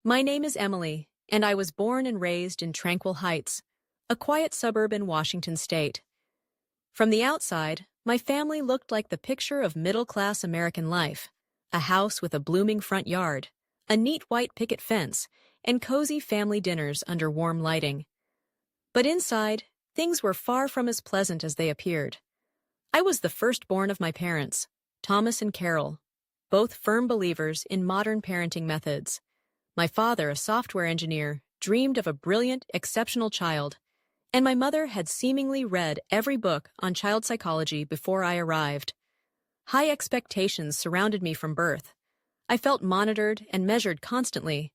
My name is Emily, and I was born and raised in Tranquil Heights, a quiet suburb in Washington state. From the outside, my family looked like the picture of middle-class American life: a house with a blooming front yard, a neat white picket fence, and cozy family dinners under warm lighting. But inside, things were far from as pleasant as they appeared. I was the firstborn of my parents, Thomas and Carol, both firm believers in modern parenting methods. My father, a software engineer, dreamed of a brilliant, exceptional child, and my mother had seemingly read every book on child psychology before I arrived. High expectations surrounded me from birth. I felt monitored and measured constantly.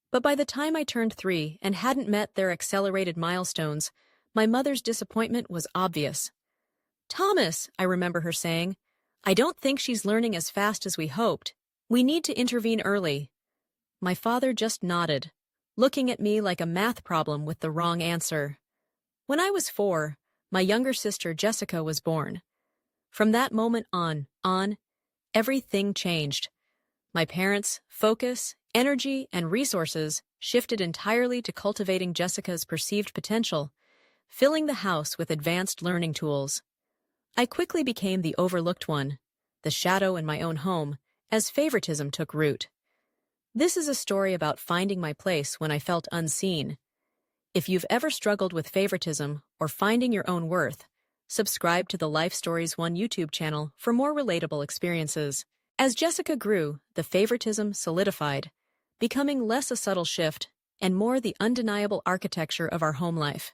But by the time I turned 3 and hadn't met their accelerated milestones, my mother's disappointment was obvious. "Thomas," I remember her saying, "I don't think she's learning as fast as we hoped. We need to intervene early." My father just nodded, looking at me like a math problem with the wrong answer. When I was 4, my younger sister Jessica was born. From that moment on, everything changed. My parents' focus, energy, and resources shifted entirely to cultivating Jessica's perceived potential, filling the house with advanced learning tools. I quickly became the overlooked one, the shadow in my own home, as favoritism took root. This is a story about finding my place when I felt unseen. If you've ever struggled with favoritism or finding your own worth, subscribe to the Lifestories1 YouTube channel for more relatable experiences. As Jessica grew, the favoritism solidified, becoming less a subtle shift and more the undeniable architecture of our home life.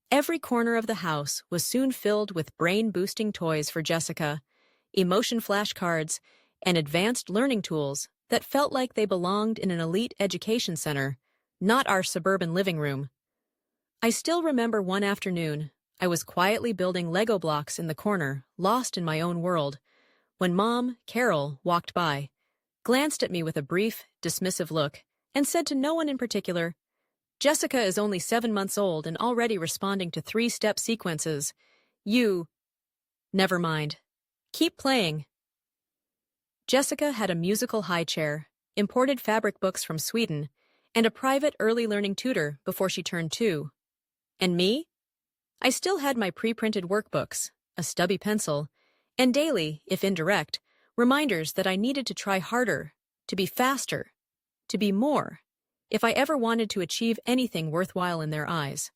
Every corner of the house was soon filled with brain-boosting toys for Jessica, emotion flashcards, and advanced learning tools that felt like they belonged in an elite education center, not our suburban living room. I still remember one afternoon, I was quietly building Lego blocks in the corner, lost in my own world, when Mom, Carol, walked by, glanced at me with a brief, dismissive look, and said to no one in particular, "Jessica is only 7 months old and already responding to 3-step sequences. Never mind. Keep playing." Jessica had a musical high chair, imported fabric books from Sweden, and a private early learning tutor before she turned 2. And me? I still had my pre-printed workbooks, a stubby pencil, and daily, if indirect, reminders that I needed to try harder, to be faster, to be more, if I ever wanted to achieve anything worthwhile in their eyes.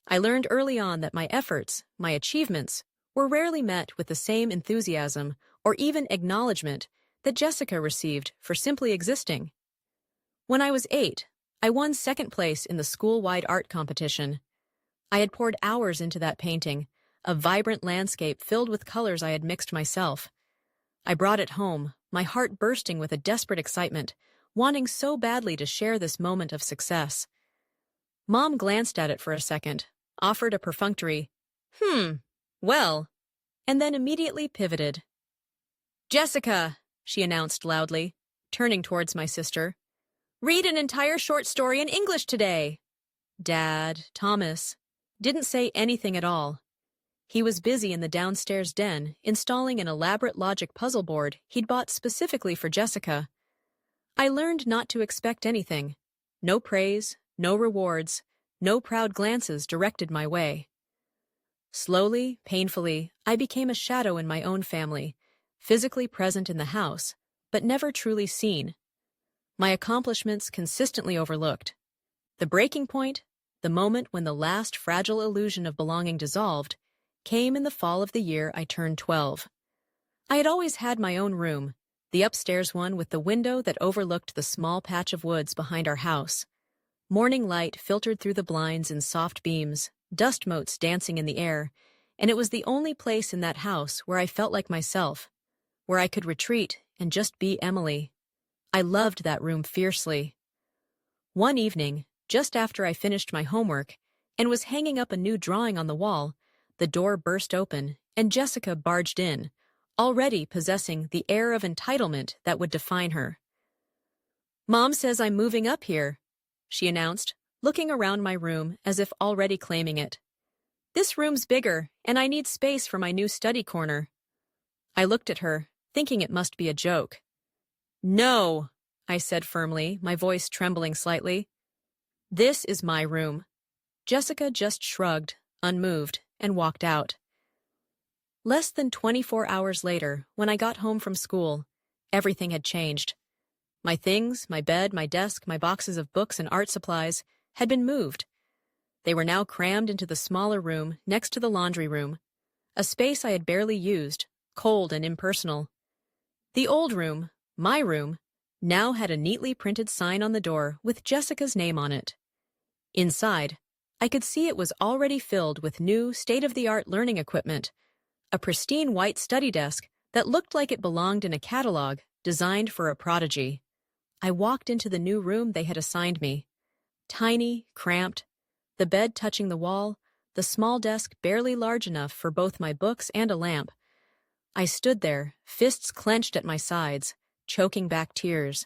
I learned early on that my efforts, my achievements, were rarely met with the same enthusiasm or even acknowledgement that Jessica received for simply existing. When I was 8, I won 2nd place in the school-wide art competition. I had poured hours into that painting, a vibrant landscape filled with colors I had mixed myself. I brought it home, my heart bursting with a desperate excitement, wanting so badly to share this moment of success. Mom glanced at it for a second, offered a perfunctory, well, and then immediately pivoted. "Jessica," she announced loudly, turning towards my sister, "read an entire short story in English today." Dad, Thomas, didn't say anything at all. He was busy in the downstairs den installing an elaborate logic puzzle board he'd bought specifically for Jessica. I learned not to expect anything. No praise, no rewards, no proud glances directed my way. Slowly, painfully, I became a shadow in my own family, physically present in the house, but never truly seen. My accomplishments consistently overlooked. The breaking point, the moment when the last fragile illusion of belonging dissolved, came in the fall of the year I turned 12. I had always had my own room, the upstairs one with the window that overlooked the small patch of woods behind our house. Morning light filtered through the blinds in soft beams, dust motes dancing in the air, and it was the only place in that house where I felt like myself, where I could retreat and just be Emily. I loved that room fiercely. One evening, just after I finished my homework and was hanging up a new drawing on the wall, the door burst open and Jessica barged in, already possessing the air of entitlement that would define her. "Mom says I'm moving up here," she announced, looking around my room as if already claiming it. "This room's bigger, and I need space for my new study corner." I looked at her, thinking it must be a joke. "No," I said firmly, my voice trembling slightly. This is my room. Jessica just shrugged, unmoved, and walked out. Less than 24 hours later, when I got home from school, everything had changed. My things, my bed, my desk, my boxes of books and art supplies had been moved. They were now crammed into the smaller room next to the laundry room, a space I had barely used, cold and impersonal. The old room, my room, now had a neatly printed sign on the door with Jessica's name on it. Inside, I could see it was already filled with new, state-of-the-art learning equipment, a pristine white study desk that looked like it belonged in a catalog designed for a prodigy. I walked into the new room they had assigned me. Tiny, cramped, the bed touching the wall, the small desk barely large enough for both my books and a lamp. I stood there, fists clenched at my sides, choking back tears.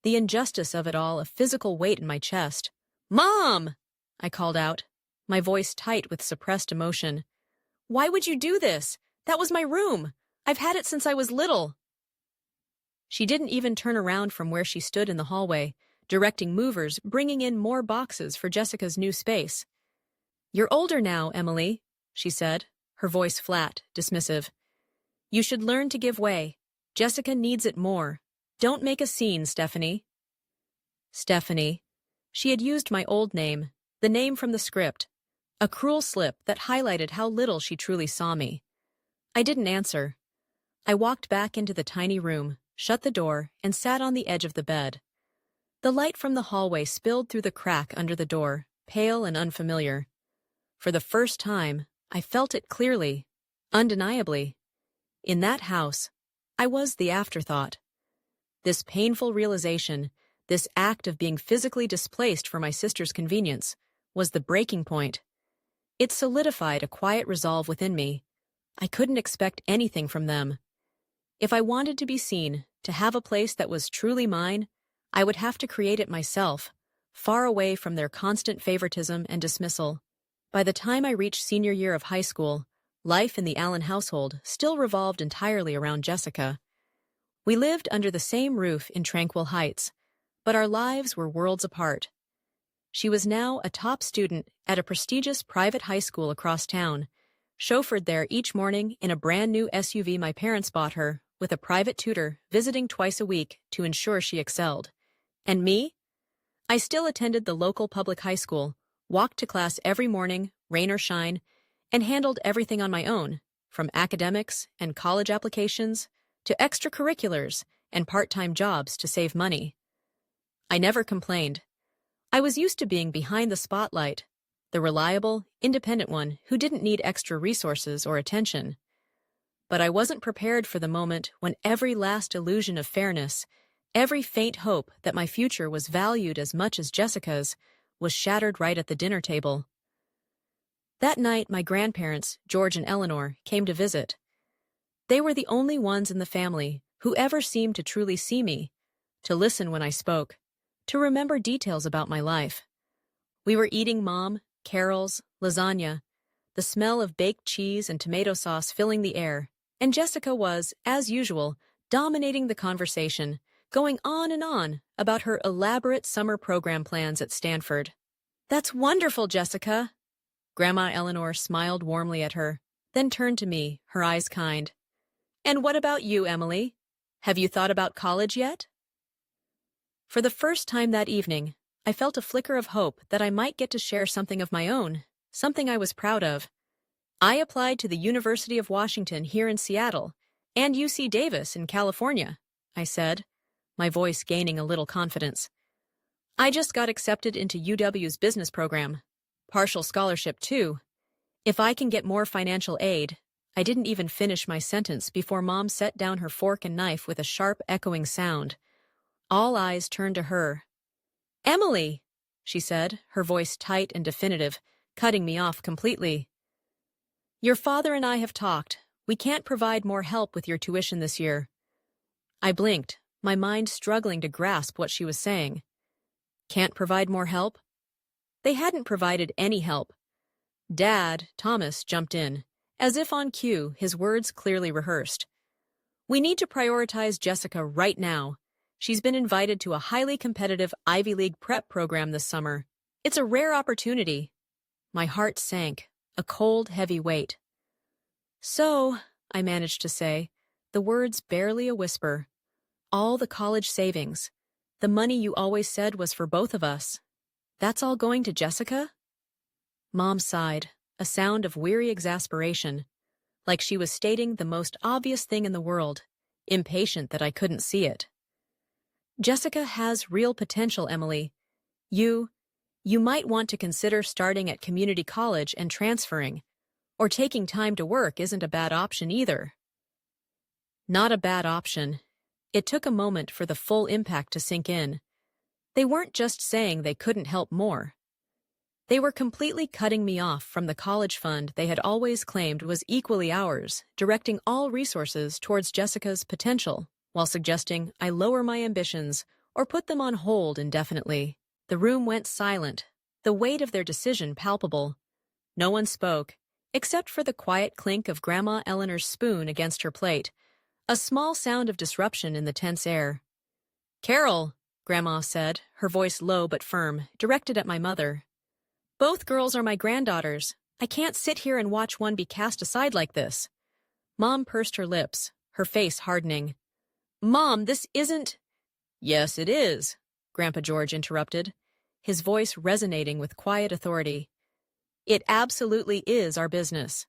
The injustice of it all a physical weight in my chest. "Mom!" I called out, my voice tight with suppressed emotion. "Why would you do this? That was my room. I've had it since I was little." She didn't even turn around from where she stood in the hallway, directing movers, bringing in more boxes for Jessica's new space. "You're older now, Emily," she said, her voice flat, dismissive. "You should learn to give way. Jessica needs it more. Don't make a scene, Stephanie." Stephanie. She had used my old name, the name from the script, a cruel slip that highlighted how little she truly saw me. I didn't answer. I walked back into the tiny room, shut the door, and sat on the edge of the bed. The light from the hallway spilled through the crack under the door, pale and unfamiliar. For the first time, I felt it clearly, undeniably. In that house, I was the afterthought. This painful realization, this act of being physically displaced for my sister's convenience, was the breaking point. It solidified a quiet resolve within me. I couldn't expect anything from them. If I wanted to be seen, to have a place that was truly mine, I would have to create it myself, far away from their constant favoritism and dismissal. By the time I reached senior year of high school, life in the Allen household still revolved entirely around Jessica. We lived under the same roof in Tranquil Heights, but our lives were worlds apart. She was now a top student at a prestigious private high school across town, chauffeured there each morning in a brand new SUV my parents bought her, with a private tutor visiting twice a week to ensure she excelled. And me? I still attended the local public high school, walked to class every morning, rain or shine, and handled everything on my own, from academics and college applications to extracurriculars and part-time jobs to save money. I never complained. I was used to being behind the spotlight, the reliable, independent one who didn't need extra resources or attention. But I wasn't prepared for the moment when every last illusion of fairness, every faint hope that my future was valued as much as Jessica's, was shattered right at the dinner table. That night, my grandparents, George and Eleanor, came to visit. They were the only ones in the family who ever seemed to truly see me, to listen when I spoke, to remember details about my life. We were eating Mom, Carol's, lasagna, the smell of baked cheese and tomato sauce filling the air, and Jessica was, as usual, dominating the conversation, going on and on about her elaborate summer program plans at Stanford. "That's wonderful, Jessica." Grandma Eleanor smiled warmly at her, then turned to me, her eyes kind. "And what about you, Emily? Have you thought about college yet?" For the first time that evening, I felt a flicker of hope that I might get to share something of my own, something I was proud of. I applied to the University of Washington here in Seattle, and UC Davis in California, I said, my voice gaining a little confidence. I just got accepted into UW's business program. Partial scholarship, too. If I can get more financial aid. I didn't even finish my sentence before Mom set down her fork and knife with a sharp, echoing sound. All eyes turned to her. "Emily," she said, her voice tight and definitive, cutting me off completely. "Your father and I have talked. We can't provide more help with your tuition this year." I blinked, my mind struggling to grasp what she was saying. Can't provide more help? They hadn't provided any help. Dad, Thomas, jumped in, as if on cue, his words clearly rehearsed. "We need to prioritize Jessica right now. She's been invited to a highly competitive Ivy League prep program this summer. It's a rare opportunity. My heart sank, a cold, heavy weight. So, I managed to say, the words barely a whisper. All the college savings, the money you always said was for both of us. That's all going to Jessica? Mom sighed, a sound of weary exasperation, like she was stating the most obvious thing in the world, impatient that I couldn't see it. Jessica has real potential, Emily. You might want to consider starting at community college and transferring, or taking time to work isn't a bad option either. Not a bad option. It took a moment for the full impact to sink in. They weren't just saying they couldn't help more. They were completely cutting me off from the college fund they had always claimed was equally ours, directing all resources towards Jessica's potential, while suggesting I lower my ambitions or put them on hold indefinitely. The room went silent, the weight of their decision palpable. No one spoke, except for the quiet clink of Grandma Eleanor's spoon against her plate, a small sound of disruption in the tense air. "Carol," Grandma said, her voice low but firm, directed at my mother. "Both girls are my granddaughters. I can't sit here and watch one be cast aside like this." Mom pursed her lips, her face hardening. "Mom, this isn't—" "Yes, it is," Grandpa George interrupted, his voice resonating with quiet authority. "It absolutely is our business."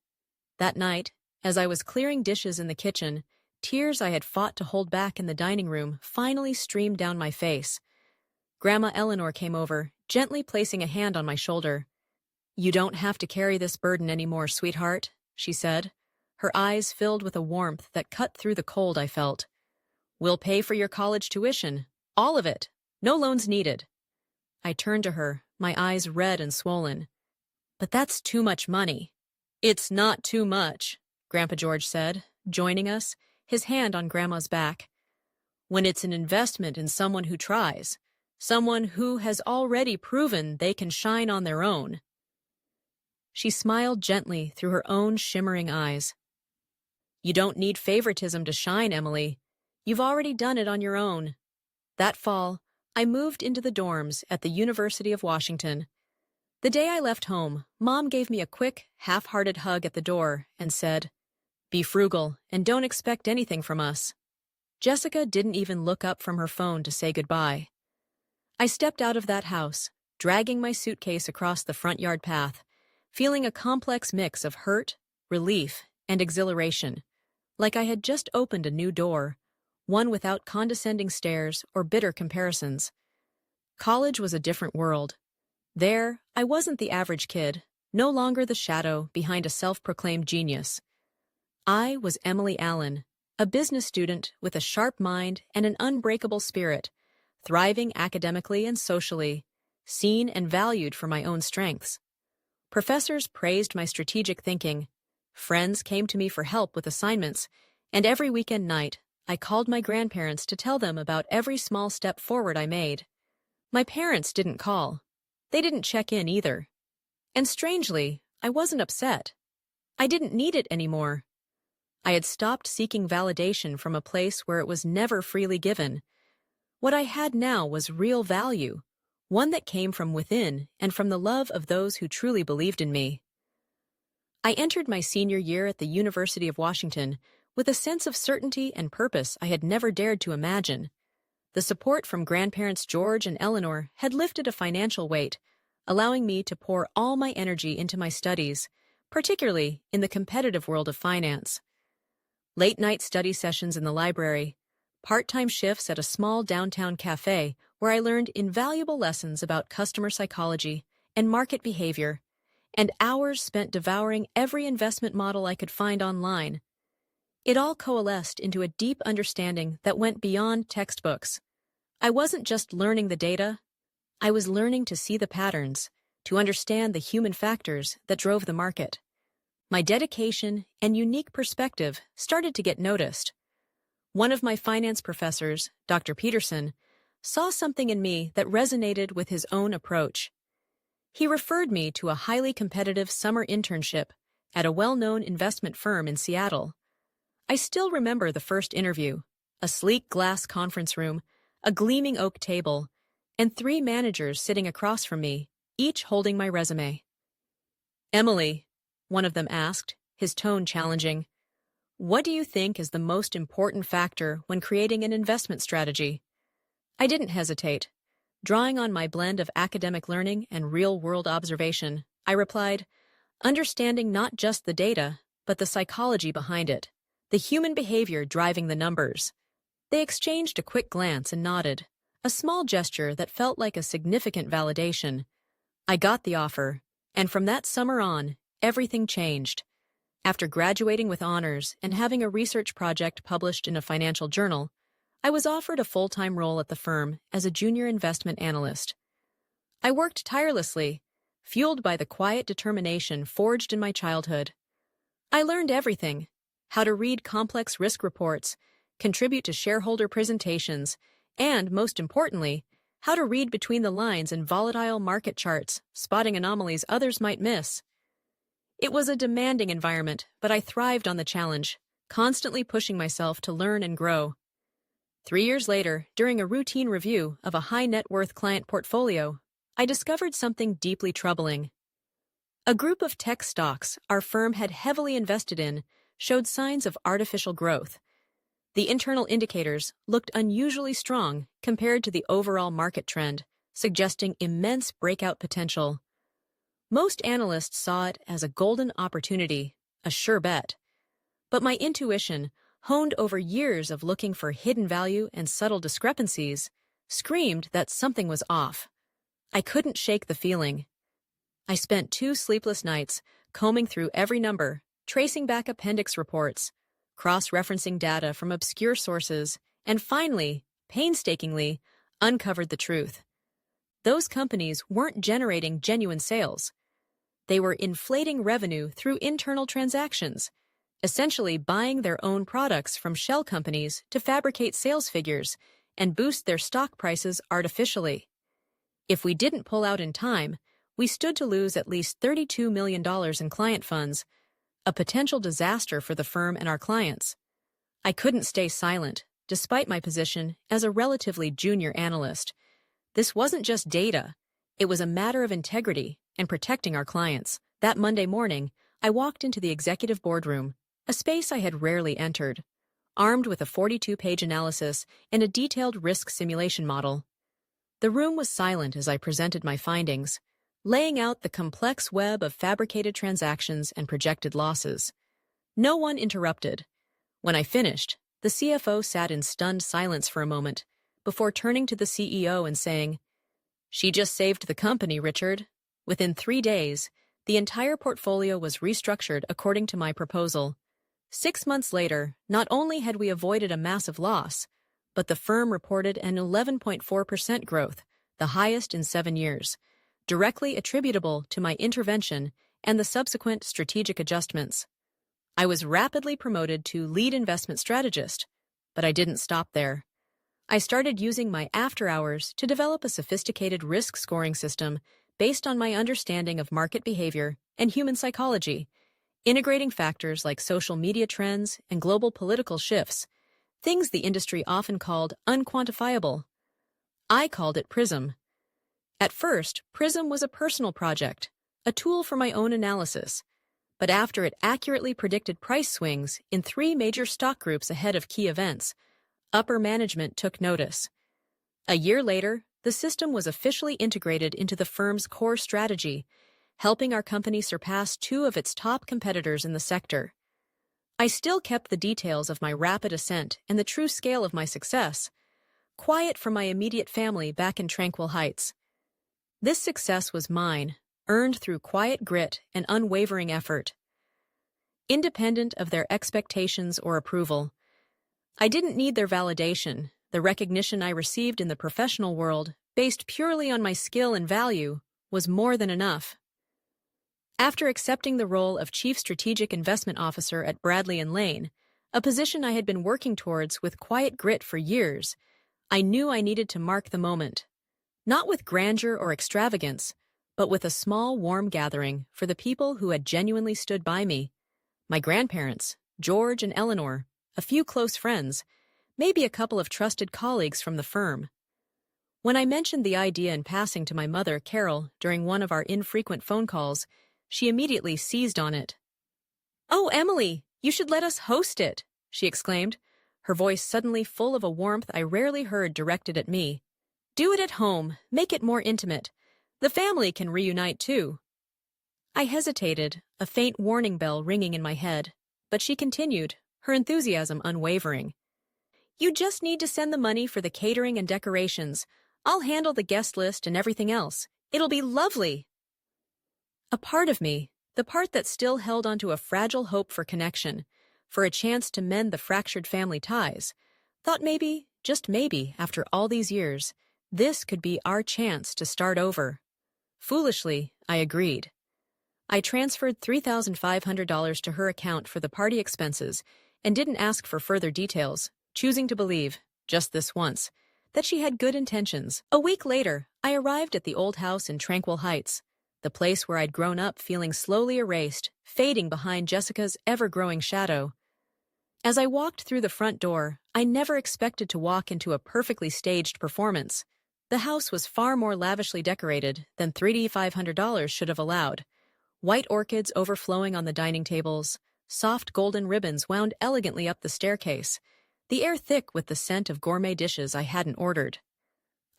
That night, as I was clearing dishes in the kitchen, tears I had fought to hold back in the dining room finally streamed down my face. Grandma Eleanor came over, gently placing a hand on my shoulder. "You don't have to carry this burden anymore, sweetheart," she said, her eyes filled with a warmth that cut through the cold I felt. "We'll pay for your college tuition, all of it, no loans needed." I turned to her, my eyes red and swollen. "But that's too much money." "It's not too much," Grandpa George said, joining us, his hand on Grandma's back. "When it's an investment in someone who tries, someone who has already proven they can shine on their own." She smiled gently through her own shimmering eyes. "You don't need favoritism to shine, Emily. You've already done it on your own." That fall, I moved into the dorms at the University of Washington. The day I left home, Mom gave me a quick, half-hearted hug at the door and said, "Be frugal and don't expect anything from us." Jessica didn't even look up from her phone to say goodbye. I stepped out of that house, dragging my suitcase across the front yard path, feeling a complex mix of hurt, relief, and exhilaration, like I had just opened a new door, one without condescending stares or bitter comparisons. College was a different world. There, I wasn't the average kid, no longer the shadow behind a self-proclaimed genius. I was Emily Allen, a business student with a sharp mind and an unbreakable spirit, thriving academically and socially, seen and valued for my own strengths. Professors praised my strategic thinking, friends came to me for help with assignments, and every weekend night, I called my grandparents to tell them about every small step forward I made. My parents didn't call. They didn't check in either. And strangely, I wasn't upset. I didn't need it anymore. I had stopped seeking validation from a place where it was never freely given. What I had now was real value, one that came from within and from the love of those who truly believed in me. I entered my senior year at the University of Washington with a sense of certainty and purpose I had never dared to imagine. The support from grandparents George and Eleanor had lifted a financial weight, allowing me to pour all my energy into my studies, particularly in the competitive world of finance. Late-night study sessions in the library, part-time shifts at a small downtown cafe where I learned invaluable lessons about customer psychology and market behavior, and hours spent devouring every investment model I could find online. It all coalesced into a deep understanding that went beyond textbooks. I wasn't just learning the data, I was learning to see the patterns, to understand the human factors that drove the market. My dedication and unique perspective started to get noticed. One of my finance professors, Dr. Peterson, saw something in me that resonated with his own approach. He referred me to a highly competitive summer internship at a well-known investment firm in Seattle. I still remember the first interview, a sleek glass conference room, a gleaming oak table, and 3 managers sitting across from me, each holding my resume. "Emily," one of them asked, his tone challenging, "what do you think is the most important factor when creating an investment strategy?" I didn't hesitate. Drawing on my blend of academic learning and real-world observation, I replied, "Understanding not just the data, but the psychology behind it, the human behavior driving the numbers." They exchanged a quick glance and nodded, a small gesture that felt like a significant validation. I got the offer, and from that summer on, everything changed. After graduating with honors and having a research project published in a financial journal, I was offered a full-time role at the firm as a junior investment analyst. I worked tirelessly, fueled by the quiet determination forged in my childhood. I learned everything: how to read complex risk reports, contribute to shareholder presentations, and, most importantly, how to read between the lines in volatile market charts, spotting anomalies others might miss. It was a demanding environment, but I thrived on the challenge, constantly pushing myself to learn and grow. 3 years later, during a routine review of a high-net-worth client portfolio, I discovered something deeply troubling. A group of tech stocks our firm had heavily invested in showed signs of artificial growth. The internal indicators looked unusually strong compared to the overall market trend, suggesting immense breakout potential. Most analysts saw it as a golden opportunity, a sure bet. But my intuition, honed over years of looking for hidden value and subtle discrepancies, screamed that something was off. I couldn't shake the feeling. I spent 2 sleepless nights combing through every number, tracing back appendix reports, cross-referencing data from obscure sources, and finally, painstakingly, uncovered the truth. Those companies weren't generating genuine sales. They were inflating revenue through internal transactions, essentially buying their own products from shell companies to fabricate sales figures and boost their stock prices artificially. If we didn't pull out in time, we stood to lose at least $32 million in client funds, a potential disaster for the firm and our clients. I couldn't stay silent, despite my position as a relatively junior analyst. This wasn't just data. It was a matter of integrity and protecting our clients. That Monday morning, I walked into the executive boardroom, a space I had rarely entered, armed with a 42-page analysis and a detailed risk simulation model. The room was silent as I presented my findings, laying out the complex web of fabricated transactions and projected losses. No one interrupted. When I finished, the CFO sat in stunned silence for a moment, before turning to the CEO and saying, "She just saved the company, Richard." Within 3 days, the entire portfolio was restructured according to my proposal. 6 months later, not only had we avoided a massive loss, but the firm reported an 11.4% growth, the highest in 7 years, directly attributable to my intervention and the subsequent strategic adjustments. I was rapidly promoted to lead investment strategist, but I didn't stop there. I started using my after hours to develop a sophisticated risk scoring system based on my understanding of market behavior and human psychology, integrating factors like social media trends and global political shifts, things the industry often called unquantifiable. I called it PRISM. At first, PRISM was a personal project, a tool for my own analysis, but after it accurately predicted price swings in 3 major stock groups ahead of key events, upper management took notice. A year later, the system was officially integrated into the firm's core strategy, helping our company surpass 2 of its top competitors in the sector. I still kept the details of my rapid ascent and the true scale of my success, quiet from my immediate family back in Tranquil Heights. This success was mine, earned through quiet grit and unwavering effort. Independent of their expectations or approval, I didn't need their validation. The recognition I received in the professional world, based purely on my skill and value, was more than enough. After accepting the role of Chief Strategic Investment Officer at Bradley & Lane, a position I had been working towards with quiet grit for years, I knew I needed to mark the moment. Not with grandeur or extravagance, but with a small, warm gathering for the people who had genuinely stood by me. My grandparents, George and Eleanor, a few close friends, maybe a couple of trusted colleagues from the firm. When I mentioned the idea in passing to my mother, Carol, during one of our infrequent phone calls, she immediately seized on it. "Oh, Emily, you should let us host it," she exclaimed, her voice suddenly full of a warmth I rarely heard directed at me. "Do it at home, make it more intimate. The family can reunite too." I hesitated, a faint warning bell ringing in my head, but she continued, her enthusiasm unwavering. "You just need to send the money for the catering and decorations. I'll handle the guest list and everything else. It'll be lovely." A part of me, the part that still held onto a fragile hope for connection, for a chance to mend the fractured family ties, thought maybe, just maybe, after all these years, this could be our chance to start over. Foolishly, I agreed. I transferred $3,500 to her account for the party expenses and didn't ask for further details, choosing to believe, just this once, that she had good intentions. A week later, I arrived at the old house in Tranquil Heights, the place where I'd grown up feeling slowly erased, fading behind Jessica's ever-growing shadow. As I walked through the front door, I never expected to walk into a perfectly staged performance. The house was far more lavishly decorated than $3,500 should have allowed. White orchids overflowing on the dining tables, soft golden ribbons wound elegantly up the staircase, the air thick with the scent of gourmet dishes I hadn't ordered.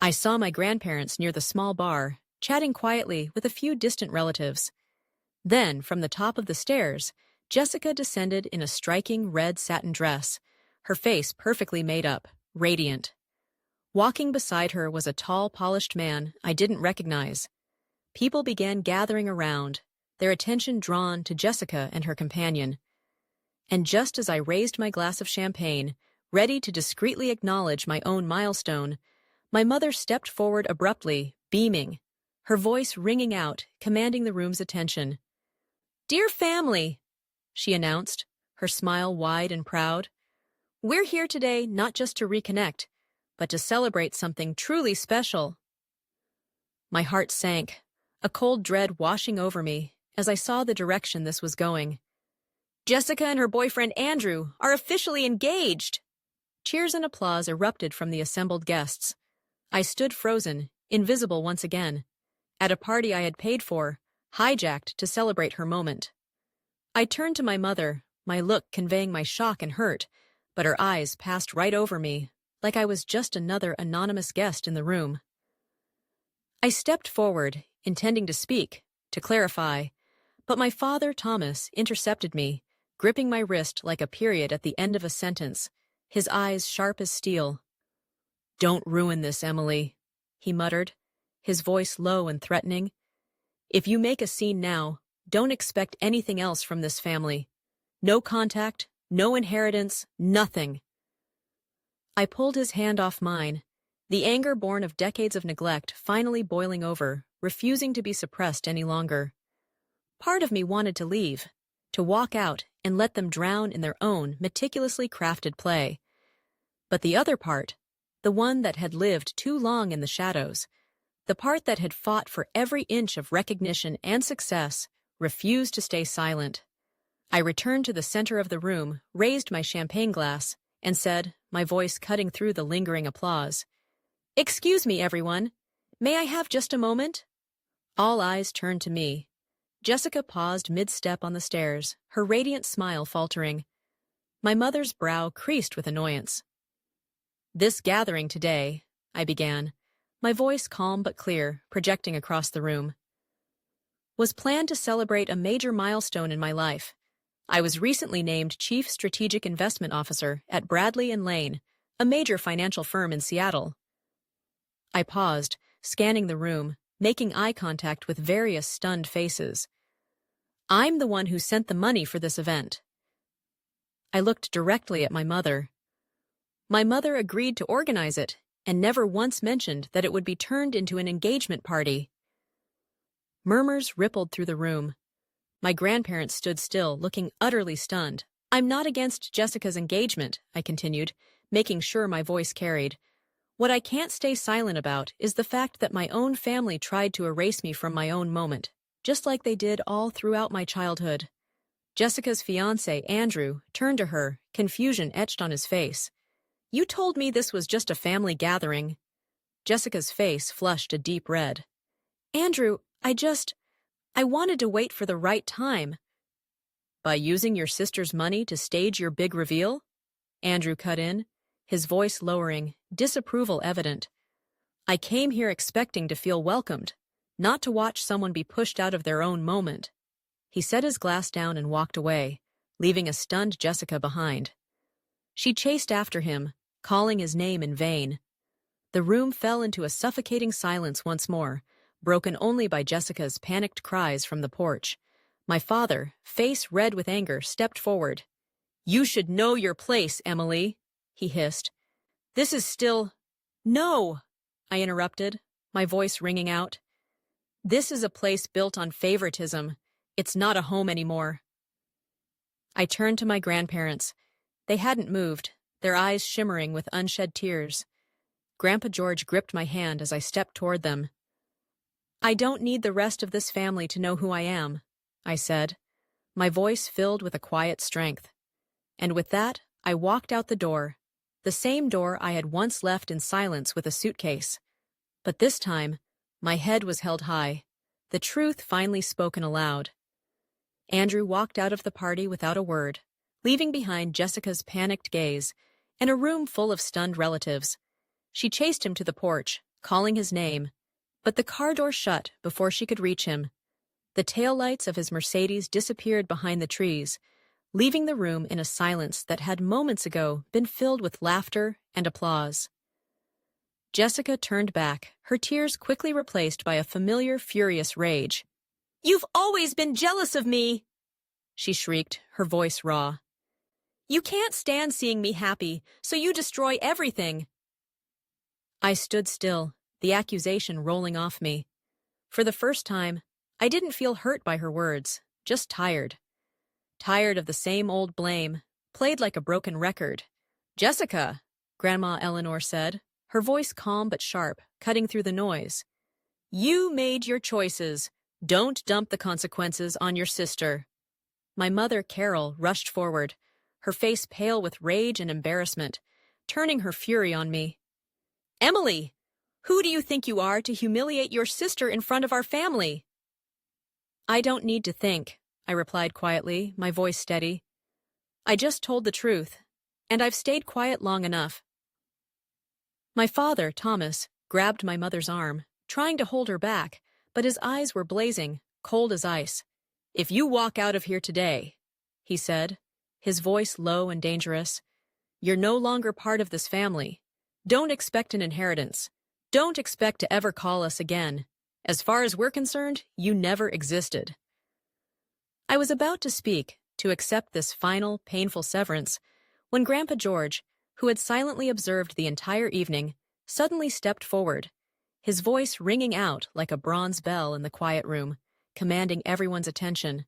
I saw my grandparents near the small bar, chatting quietly with a few distant relatives. Then, from the top of the stairs, Jessica descended in a striking red satin dress, her face perfectly made up, radiant. Walking beside her was a tall, polished man I didn't recognize. People began gathering around, their attention drawn to Jessica and her companion. And just as I raised my glass of champagne, ready to discreetly acknowledge my own milestone, my mother stepped forward abruptly, beaming, her voice ringing out, commanding the room's attention. "Dear family," she announced, her smile wide and proud, "we're here today not just to reconnect, but to celebrate something truly special." My heart sank, a cold dread washing over me as I saw the direction this was going. "Jessica and her boyfriend Andrew are officially engaged!" Cheers and applause erupted from the assembled guests. I stood frozen, invisible once again, at a party I had paid for, hijacked to celebrate her moment. I turned to my mother, my look conveying my shock and hurt, but her eyes passed right over me, like I was just another anonymous guest in the room. I stepped forward, intending to speak, to clarify, but my father, Thomas, intercepted me, gripping my wrist like a period at the end of a sentence, his eyes sharp as steel. "Don't ruin this, Emily," he muttered, his voice low and threatening. "If you make a scene now, don't expect anything else from this family. No contact, no inheritance, nothing." I pulled his hand off mine, the anger born of decades of neglect finally boiling over, refusing to be suppressed any longer. Part of me wanted to leave, to walk out and let them drown in their own meticulously crafted play. But the other part, the one that had lived too long in the shadows, the part that had fought for every inch of recognition and success, refused to stay silent. I returned to the center of the room, raised my champagne glass, and said, my voice cutting through the lingering applause, "Excuse me, everyone. May I have just a moment?" All eyes turned to me. Jessica paused mid-step on the stairs, her radiant smile faltering. My mother's brow creased with annoyance. "This gathering today," I began, my voice calm but clear, projecting across the room, "was planned to celebrate a major milestone in my life. I was recently named Chief Strategic Investment Officer at Bradley & Lane, a major financial firm in Seattle." I paused, scanning the room, making eye contact with various stunned faces. "I'm the one who sent the money for this event." I looked directly at my mother. My mother agreed to organize it and never once mentioned that it would be turned into an engagement party. Murmurs rippled through the room. My grandparents stood still, looking utterly stunned. "I'm not against Jessica's engagement," I continued, making sure my voice carried. "What I can't stay silent about is the fact that my own family tried to erase me from my own moment, just like they did all throughout my childhood." Jessica's fiancé, Andrew, turned to her, confusion etched on his face. "You told me this was just a family gathering." Jessica's face flushed a deep red. Andrew, I wanted to wait for the right time. By using your sister's money to stage your big reveal? Andrew cut in, his voice lowering, disapproval evident. I came here expecting to feel welcomed, not to watch someone be pushed out of their own moment. He set his glass down and walked away, leaving a stunned Jessica behind. She chased after him, calling his name in vain. The room fell into a suffocating silence once more, broken only by Jessica's panicked cries from the porch. My father, face red with anger, stepped forward. You should know your place, Emily, he hissed. This is still— No, I interrupted, my voice ringing out. This is a place built on favoritism. It's not a home anymore. I turned to my grandparents. They hadn't moved, their eyes shimmering with unshed tears. Grandpa George gripped my hand as I stepped toward them. I don't need the rest of this family to know who I am, I said, my voice filled with a quiet strength. And with that, I walked out the door, the same door I had once left in silence with a suitcase. But this time, my head was held high, the truth finally spoken aloud. Andrew walked out of the party without a word, leaving behind Jessica's panicked gaze and a room full of stunned relatives. She chased him to the porch, calling his name, but the car door shut before she could reach him. The taillights of his Mercedes disappeared behind the trees, leaving the room in a silence that had moments ago been filled with laughter and applause. Jessica turned back, her tears quickly replaced by a familiar, furious rage. You've always been jealous of me, she shrieked, her voice raw. You can't stand seeing me happy, so you destroy everything. I stood still, the accusation rolling off me. For the first time, I didn't feel hurt by her words, just tired. Tired of the same old blame, played like a broken record. Jessica, Grandma Eleanor said, her voice calm but sharp, cutting through the noise. You made your choices. Don't dump the consequences on your sister. My mother, Carol, rushed forward, her face pale with rage and embarrassment, turning her fury on me. Emily, who do you think you are to humiliate your sister in front of our family? I don't need to think, I replied quietly, my voice steady. I just told the truth, and I've stayed quiet long enough. My father, Thomas, grabbed my mother's arm, trying to hold her back, but his eyes were blazing, cold as ice. If you walk out of here today, he said, his voice low and dangerous, you're no longer part of this family. Don't expect an inheritance. Don't expect to ever call us again. As far as we're concerned, you never existed. I was about to speak, to accept this final, painful severance, when Grandpa George, who had silently observed the entire evening, suddenly stepped forward, his voice ringing out like a bronze bell in the quiet room, commanding everyone's attention.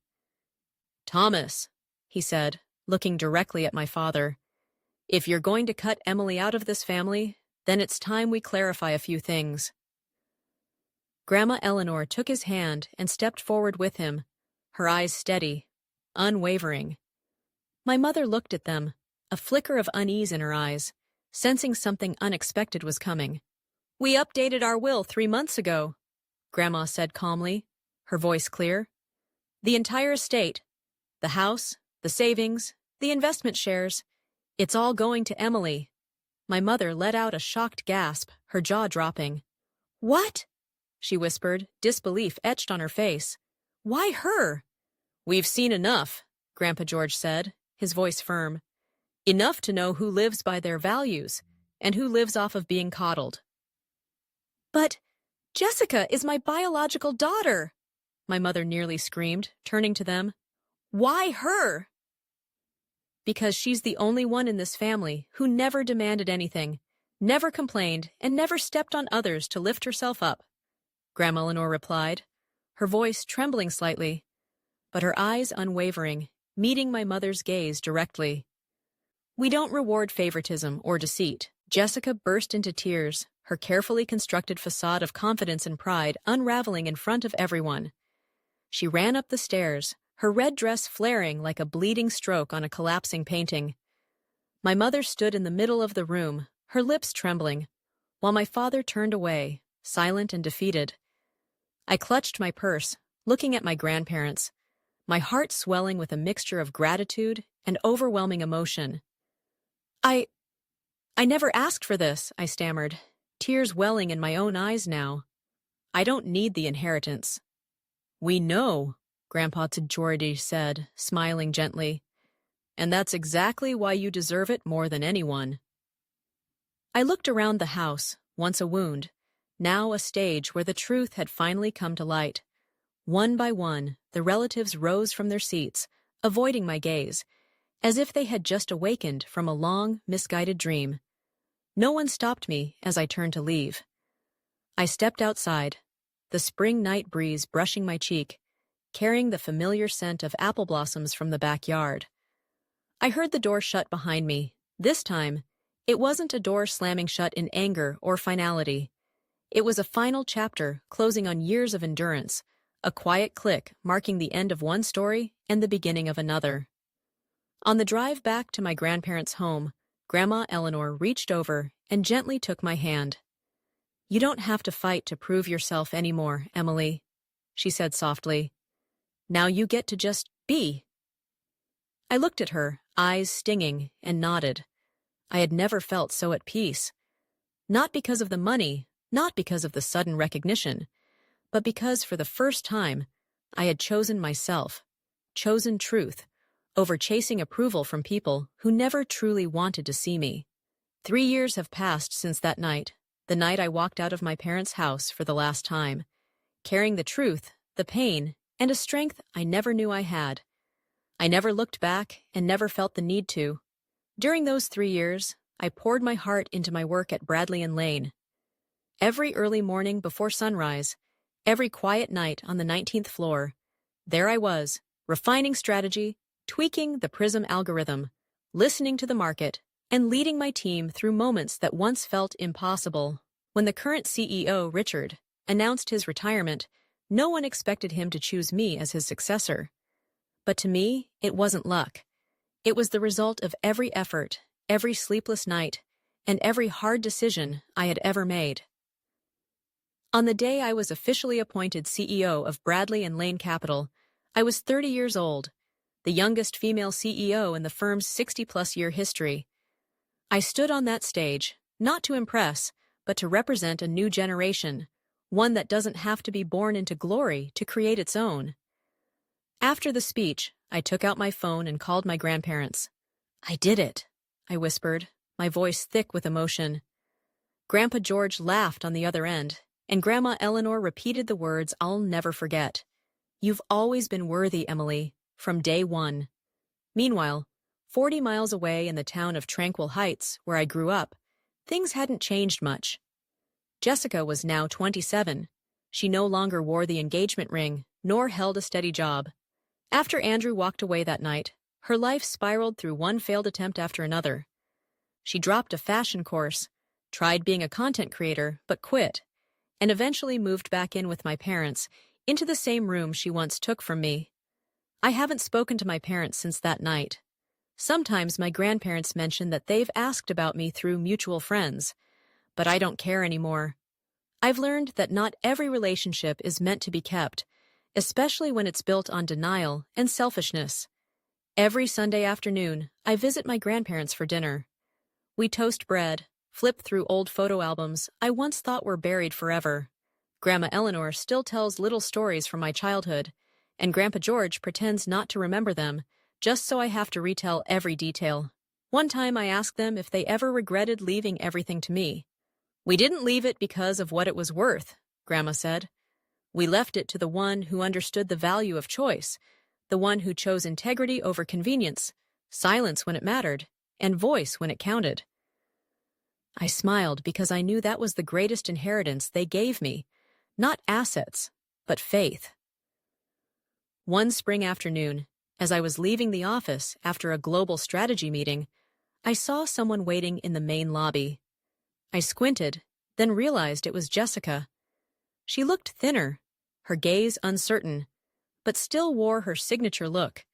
Thomas, he said, looking directly at my father, if you're going to cut Emily out of this family, then it's time we clarify a few things. Grandma Eleanor took his hand and stepped forward with him, her eyes steady, unwavering. My mother looked at them, a flicker of unease in her eyes, sensing something unexpected was coming. We updated our will 3 months ago, Grandma said calmly, her voice clear. The entire estate, the house, the savings, the investment shares, it's all going to Emily. My mother let out a shocked gasp, her jaw dropping. What? She whispered, disbelief etched on her face. Why her? We've seen enough, Grandpa George said, his voice firm. Enough to know who lives by their values and who lives off of being coddled. But Jessica is my biological daughter, my mother nearly screamed, turning to them. Why her? Because she's the only one in this family who never demanded anything, never complained, and never stepped on others to lift herself up, Grandma Eleanor replied, her voice trembling slightly, but her eyes unwavering, meeting my mother's gaze directly. We don't reward favoritism or deceit. Jessica burst into tears, her carefully constructed facade of confidence and pride unraveling in front of everyone. She ran up the stairs, her red dress flaring like a bleeding stroke on a collapsing painting. My mother stood in the middle of the room, her lips trembling. while my father turned away, silent and defeated. I clutched my purse, looking at my grandparents, my heart swelling with a mixture of gratitude and overwhelming emotion. I never asked for this, I stammered, tears welling in my own eyes now. I don't need the inheritance. We know, Grandpa Tadjordi said, smiling gently. And that's exactly why you deserve it more than anyone. I looked around the house, once a wound, now a stage where the truth had finally come to light. One by one, the relatives rose from their seats, avoiding my gaze, as if they had just awakened from a long, misguided dream. No one stopped me as I turned to leave. I stepped outside, the spring night breeze brushing my cheek, carrying the familiar scent of apple blossoms from the backyard. I heard the door shut behind me. This time, it wasn't a door slamming shut in anger or finality. It was a final chapter closing on years of endurance, a quiet click marking the end of one story and the beginning of another. On the drive back to my grandparents' home, Grandma Eleanor reached over and gently took my hand. You don't have to fight to prove yourself anymore, Emily, she said softly. Now you get to just be. I looked at her, eyes stinging, and nodded. I had never felt so at peace. Not because of the money, not because of the sudden recognition, but because for the first time, I had chosen myself, chosen truth, over chasing approval from people who never truly wanted to see me. 3 years have passed since that night, the night I walked out of my parents' house for the last time, carrying the truth, the pain, and a strength I never knew I had. I never looked back and never felt the need to. During those 3 years, I poured my heart into my work at Bradley and Lane. Every early morning before sunrise, every quiet night on the 19th floor, there I was, refining strategy, tweaking the PRISM algorithm, listening to the market, and leading my team through moments that once felt impossible. When the current CEO, Richard, announced his retirement, no one expected him to choose me as his successor. But to me, it wasn't luck. It was the result of every effort, every sleepless night, and every hard decision I had ever made. On the day I was officially appointed CEO of Bradley and Lane Capital, I was 30 years old, the youngest female CEO in the firm's 60-plus-year history. I stood on that stage, not to impress, but to represent a new generation, one that doesn't have to be born into glory to create its own. After the speech, I took out my phone and called my grandparents. I did it, I whispered, my voice thick with emotion. Grandpa George laughed on the other end, and Grandma Eleanor repeated the words I'll never forget. You've always been worthy, Emily, from day one. Meanwhile, 40 miles away in the town of Tranquil Heights, where I grew up, things hadn't changed much. Jessica was now 27. She no longer wore the engagement ring, nor held a steady job. After Andrew walked away that night, her life spiraled through one failed attempt after another. She dropped a fashion course, tried being a content creator, but quit, and eventually moved back in with my parents, into the same room she once took from me. I haven't spoken to my parents since that night. Sometimes my grandparents mention that they've asked about me through mutual friends, but I don't care anymore. I've learned that not every relationship is meant to be kept, especially when it's built on denial and selfishness. Every Sunday afternoon, I visit my grandparents for dinner. We toast bread, flip through old photo albums I once thought were buried forever. Grandma Eleanor still tells little stories from my childhood, and Grandpa George pretends not to remember them, just so I have to retell every detail. One time I asked them if they ever regretted leaving everything to me. We didn't leave it because of what it was worth, Grandma said. We left it to the one who understood the value of choice, the one who chose integrity over convenience, silence when it mattered, and voice when it counted. I smiled because I knew that was the greatest inheritance they gave me, not assets, but faith. One spring afternoon, as I was leaving the office after a global strategy meeting, I saw someone waiting in the main lobby. I squinted, then realized it was Jessica. She looked thinner, her gaze uncertain, but still wore her signature look,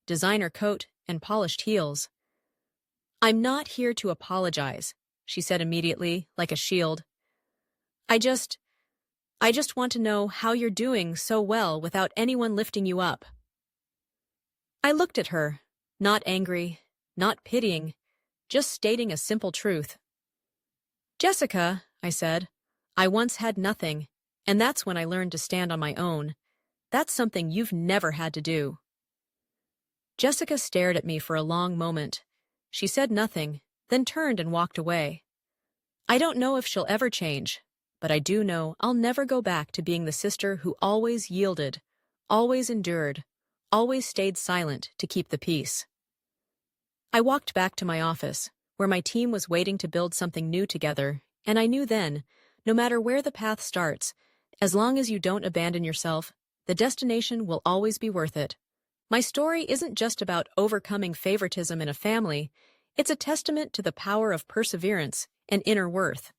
designer coat and polished heels. I'm not here to apologize, she said immediately, like a shield. I just, I just want to know how you're doing so well without anyone lifting you up. I looked at her, not angry, not pitying, just stating a simple truth. Jessica, I said, I once had nothing, and that's when I learned to stand on my own. That's something you've never had to do. Jessica stared at me for a long moment. She said nothing, then turned and walked away. I don't know if she'll ever change, but I do know I'll never go back to being the sister who always yielded, always endured, always stayed silent to keep the peace. I walked back to my office, where my team was waiting to build something new together, and I knew then, no matter where the path starts, as long as you don't abandon yourself, the destination will always be worth it. My story isn't just about overcoming favoritism in a family, it's a testament to the power of perseverance and inner worth.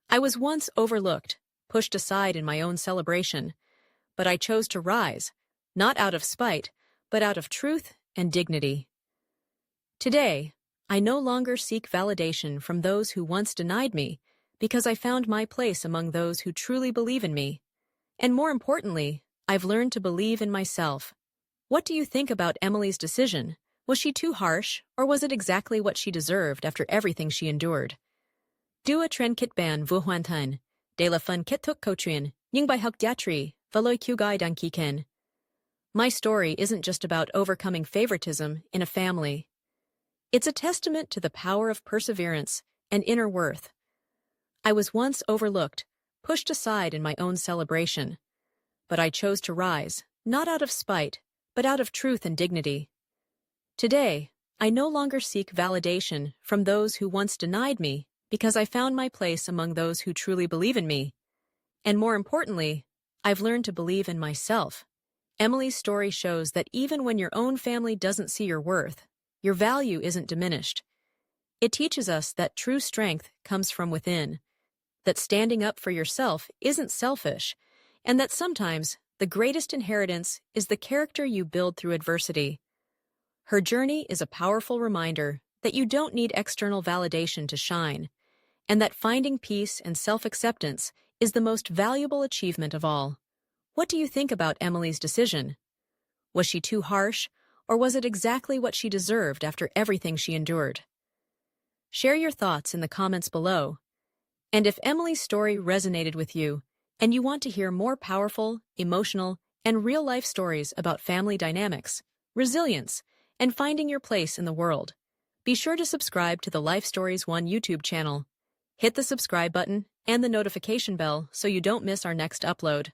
I was once overlooked, pushed aside in my own celebration, but I chose to rise, not out of spite, but out of truth and dignity. Today, I no longer seek validation from those who once denied me, because I found my place among those who truly believe in me. And more importantly, I've learned to believe in myself. What do you think about Emily's decision? Was she too harsh, or was it exactly what she deserved after everything she endured? Dua tren kit ban vu huan tan, de la fun kit tuk kotrien, ying by huk diatri, veloy kyu gai dan kiken. My story isn't just about overcoming favoritism in a family. It's a testament to the power of perseverance and inner worth. I was once overlooked, pushed aside in my own celebration, but I chose to rise, not out of spite, but out of truth and dignity. Today, I no longer seek validation from those who once denied me because I found my place among those who truly believe in me. And more importantly, I've learned to believe in myself. Emily's story shows that even when your own family doesn't see your worth, your value isn't diminished. It teaches us that true strength comes from within, that standing up for yourself isn't selfish, and that sometimes the greatest inheritance is the character you build through adversity. Her journey is a powerful reminder that you don't need external validation to shine, and that finding peace and self-acceptance is the most valuable achievement of all. What do you think about Emily's decision? Was she too harsh, or was it exactly what she deserved after everything she endured? Share your thoughts in the comments below. And if Emily's story resonated with you, and you want to hear more powerful, emotional, and real-life stories about family dynamics, resilience, and finding your place in the world, be sure to subscribe to the Lifestories1 YouTube channel. Hit the subscribe button and the notification bell so you don't miss our next upload.